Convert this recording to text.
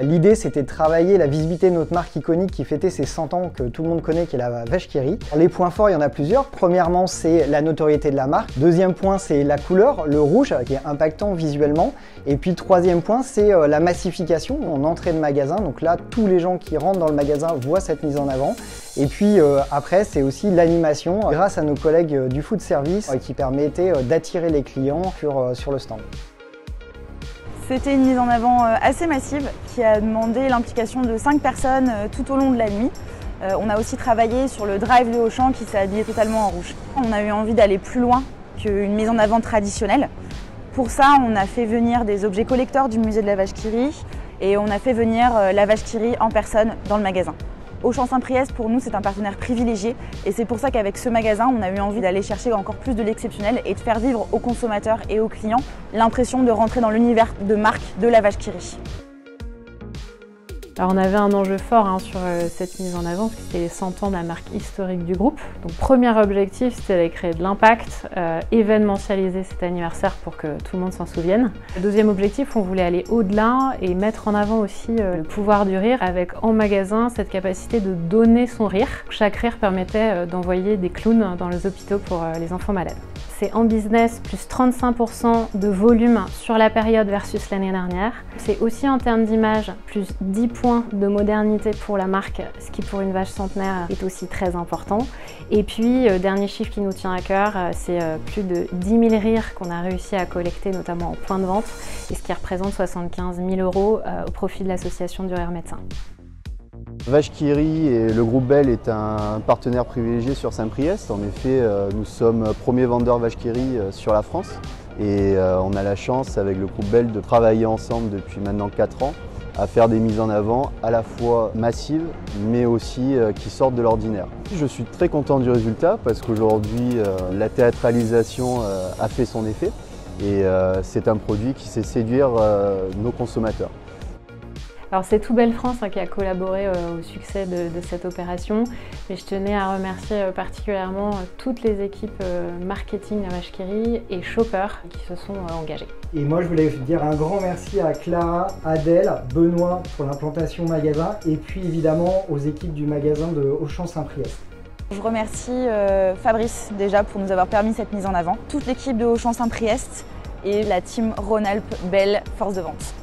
L'idée, c'était de travailler la visibilité de notre marque iconique qui fêtait ses 100 ans, que tout le monde connaît, qui est la Vache qui rit. Les points forts, il y en a plusieurs. Premièrement, c'est la notoriété de la marque. Deuxième point, c'est la couleur, le rouge, qui est impactant visuellement. Et puis le troisième point, c'est la massification en entrée de magasin. Donc là, tous les gens qui rentrent dans le magasin voient cette mise en avant. Et puis après, c'est aussi l'animation grâce à nos collègues du food service qui permettaient d'attirer les clients sur le stand. C'était une mise en avant assez massive qui a demandé l'implication de 5 personnes tout au long de la nuit. On a aussi travaillé sur le drive de Auchan qui s'est habillé totalement en rouge. On a eu envie d'aller plus loin qu'une mise en avant traditionnelle. Pour ça, on a fait venir des objets collecteurs du musée de la Vache qui rit et on a fait venir la Vache qui rit en personne dans le magasin. Auchan Saint-Priest, pour nous, c'est un partenaire privilégié et c'est pour ça qu'avec ce magasin, on a eu envie d'aller chercher encore plus de l'exceptionnel et de faire vivre aux consommateurs et aux clients l'impression de rentrer dans l'univers de marque de la Vache qui rit. Alors on avait un enjeu fort sur cette mise en avant, parce que c'était les 100 ans de la marque historique du groupe. Donc premier objectif, c'était de créer de l'impact, événementialiser cet anniversaire pour que tout le monde s'en souvienne. Le deuxième objectif, on voulait aller au-delà et mettre en avant aussi le pouvoir du rire, avec en magasin cette capacité de donner son rire. Chaque rire permettait d'envoyer des clowns dans les hôpitaux pour les enfants malades. C'est en business plus 35% de volume sur la période versus l'année dernière. C'est aussi en termes d'image plus 10 points de modernité pour la marque, ce qui pour une vache centenaire est aussi très important. Et puis, dernier chiffre qui nous tient à cœur, c'est plus de 10 000 rires qu'on a réussi à collecter, notamment en point de vente, et ce qui représente 75 000 € au profit de l'association du rire médecin. Vache qui rit et le groupe Bell est un partenaire privilégié sur Saint-Priest. En effet, nous sommes premier vendeur Vache qui rit sur la France et on a la chance avec le groupe Bell de travailler ensemble depuis maintenant 4 ans à faire des mises en avant à la fois massives mais aussi qui sortent de l'ordinaire. Je suis très content du résultat parce qu'aujourd'hui la théâtralisation a fait son effet et c'est un produit qui sait séduire nos consommateurs. Alors c'est Tout Belle France qui a collaboré au succès de cette opération, mais je tenais à remercier particulièrement toutes les équipes marketing de Vache qui rit et Shopper qui se sont engagés. Et moi je voulais dire un grand merci à Clara, Adèle, Benoît pour l'implantation magasin et puis évidemment aux équipes du magasin de Auchan Saint-Priest. Je remercie Fabrice déjà pour nous avoir permis cette mise en avant, toute l'équipe de Auchan Saint-Priest et la team Rhône-Alpes Bell Force de Vente.